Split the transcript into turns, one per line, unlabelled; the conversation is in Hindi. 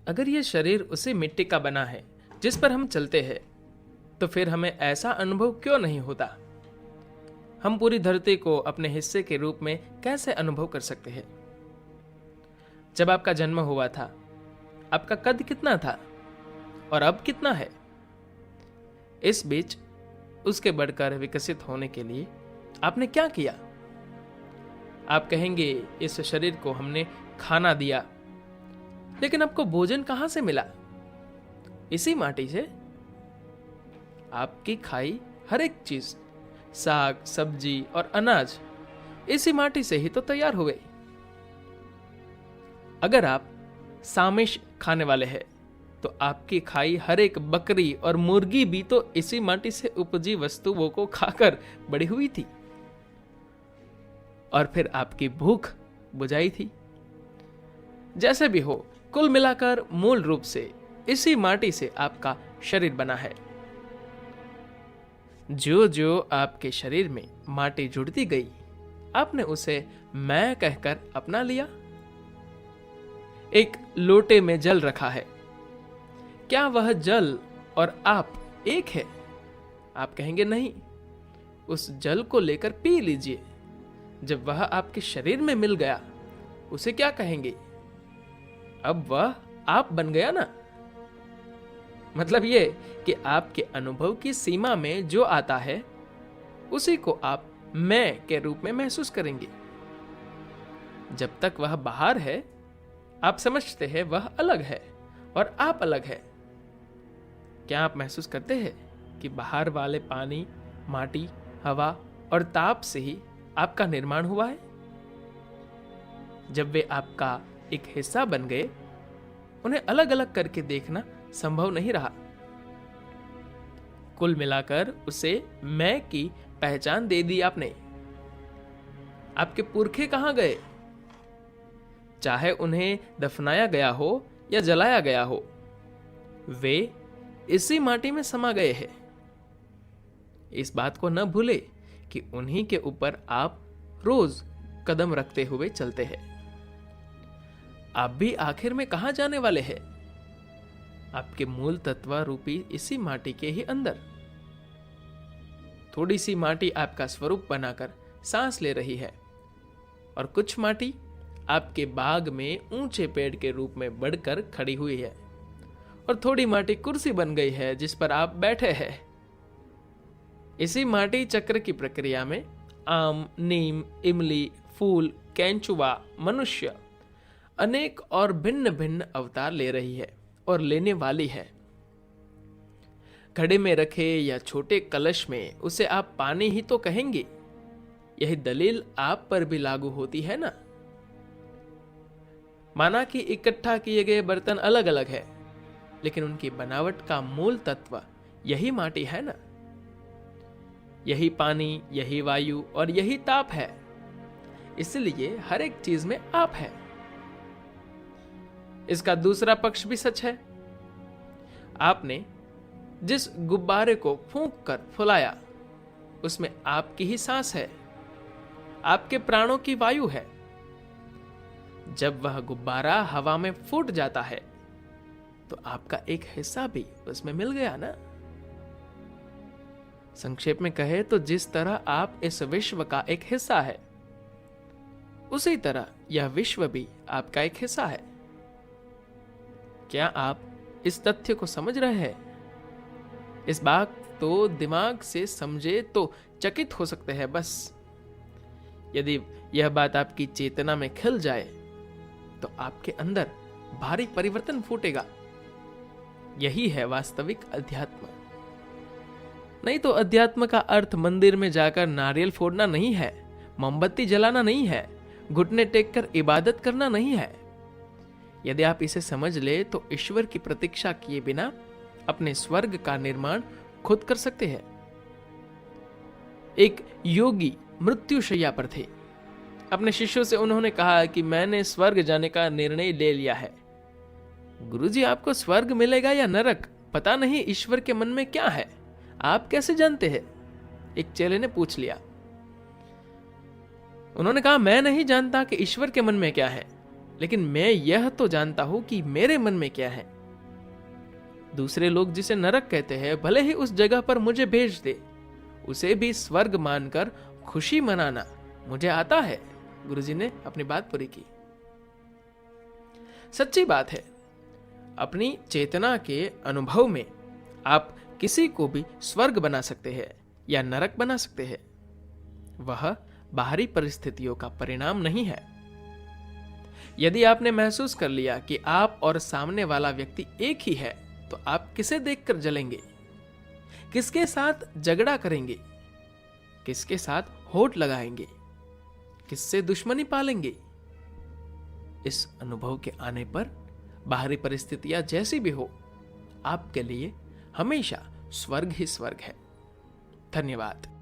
अगर ये शरीर उसी मिट्टी का बना है जिस पर हम चलते हैं, तो फिर हमें ऐसा अनुभव क्यों नहीं होता? हम पूरी धरती को अपने हिस्से के रूप में कैसे अनुभव कर सकते हैं? जब आपका जन्म हुआ था, आपका कद कितना था और अब कितना है? इस बीच उसके बढ़कर विकसित होने के लिए आपने क्या किया? आप कहेंगे, इस शरीर को हमने खाना दिया, लेकिन आपको भोजन कहां से मिला? इसी माटी से। आपकी खाई हर एक चीज, साग, सब्जी और अनाज इसी माटी से ही तो तैयार हो गई। अगर आप सामिश खाने वाले हैं, तो आपकी खाई हर एक बकरी और मुर्गी भी तो इसी माटी से उपजी वस्तुओं को खाकर बड़ी हुई थी, और फिर आपकी भूख बुझाई थी। जैसे भी हो, कुल मिलाकर मूल रूप से इसी माटी से आपका शरीर बना है। जो जो आपके शरीर में माटी जुड़ती गई, आपने उसे मैं कहकर अपना लिया। एक लोटे में जल रखा है, क्या वह जल और आप एक है? आप कहेंगे नहीं। उस जल को लेकर पी लीजिए। जब वह आपके शरीर में मिल गया, उसे क्या कहेंगे? अब वह आप बन गया ना। मतलब ये कि आपके अनुभव की सीमा में जो आता है, उसी को आप मैं के रूप में महसूस करेंगे। जब तक वह बाहर है, आप समझते हैं वह अलग है और आप अलग है। क्या आप महसूस करते हैं कि बाहर वाले पानी, माटी, हवा और ताप से ही आपका निर्माण हुआ है? जब वे आपका एक हिस्सा बन गए, उन्हें अलग अलग करके देखना संभव नहीं रहा। कुल मिलाकर उसे मैं की पहचान दे दी आपने। आपके पुरखे कहां गए? चाहे उन्हें दफनाया गया हो या जलाया गया हो, वे इसी माटी में समा गए हैं। इस बात को न भूले कि उन्हीं के ऊपर आप रोज कदम रखते हुए चलते हैं। आप भी आखिर में कहां जाने वाले हैं? आपके मूल तत्व रूपी इसी माटी के ही अंदर। थोड़ी सी माटी आपका स्वरूप बनाकर सांस ले रही है, और कुछ माटी आपके बाग में ऊंचे पेड़ के रूप में बढ़कर खड़ी हुई है, और थोड़ी माटी कुर्सी बन गई है जिस पर आप बैठे हैं। इसी माटी चक्र की प्रक्रिया में आम, नीम, इमली, फूल, केंचुआ, मनुष्य अनेक और भिन्न भिन्न अवतार ले रही है और लेने वाली है। घड़े में रखे या छोटे कलश में उसे आप पानी ही तो कहेंगे। यही दलील आप पर भी लागू होती है ना। माना कि इकट्ठा किए गए बर्तन अलग अलग है, लेकिन उनकी बनावट का मूल तत्व यही माटी है ना। यही पानी, यही वायु और यही ताप है। इसलिए हर एक चीज में आप है। इसका दूसरा पक्ष भी सच है। आपने जिस गुब्बारे को फूंक कर फुलाया, उसमें आपकी ही सांस है, आपके प्राणों की वायु है। जब वह गुब्बारा हवा में फूट जाता है, तो आपका एक हिस्सा भी उसमें मिल गया ना। संक्षेप में कहे तो जिस तरह आप इस विश्व का एक हिस्सा है, उसी तरह यह विश्व भी आपका एक हिस्सा है। क्या आप इस तथ्य को समझ रहे हैं? इस बात तो दिमाग से समझे तो चकित हो सकते हैं बस। यदि यह बात आपकी चेतना में खिल जाए, तो आपके अंदर भारी परिवर्तन फूटेगा। यही है वास्तविक अध्यात्म। नहीं तो अध्यात्म का अर्थ मंदिर में जाकर नारियल फोड़ना नहीं है, मोमबत्ती जलाना नहीं है, घुटने टेक कर इबादत करना नहीं है। यदि आप इसे समझ ले, तो ईश्वर की प्रतीक्षा किए बिना अपने स्वर्ग का निर्माण खुद कर सकते हैं। एक योगी मृत्युशैया पर थे। अपने शिष्यों से उन्होंने कहा कि मैंने स्वर्ग जाने का निर्णय ले लिया है। गुरुजी, आपको स्वर्ग मिलेगा या नरक, पता नहीं ईश्वर के मन में क्या है, आप कैसे जानते हैं? एक चेले ने पूछ लिया। उन्होंने कहा, मैं नहीं जानता कि ईश्वर के मन में क्या है, लेकिन मैं यह तो जानता हूं कि मेरे मन में क्या है। दूसरे लोग जिसे नरक कहते हैं, भले ही उस जगह पर मुझे भेज दे, उसे भी स्वर्ग मानकर खुशी मनाना मुझे आता है। गुरुजी ने अपनी बात पूरी की। सच्ची बात है, अपनी चेतना के अनुभव में आप किसी को भी स्वर्ग बना सकते हैं या नरक बना सकते हैं। वह बाहरी परिस्थितियों का परिणाम नहीं है। यदि आपने महसूस कर लिया कि आप और सामने वाला व्यक्ति एक ही है, तो आप किसे देखकर जलेंगे, किसके साथ झगड़ा करेंगे, किसके साथ होठ लगाएंगे, किससे दुश्मनी पालेंगे। इस अनुभव के आने पर बाहरी परिस्थितियां जैसी भी हो, आपके लिए हमेशा स्वर्ग ही स्वर्ग है। धन्यवाद।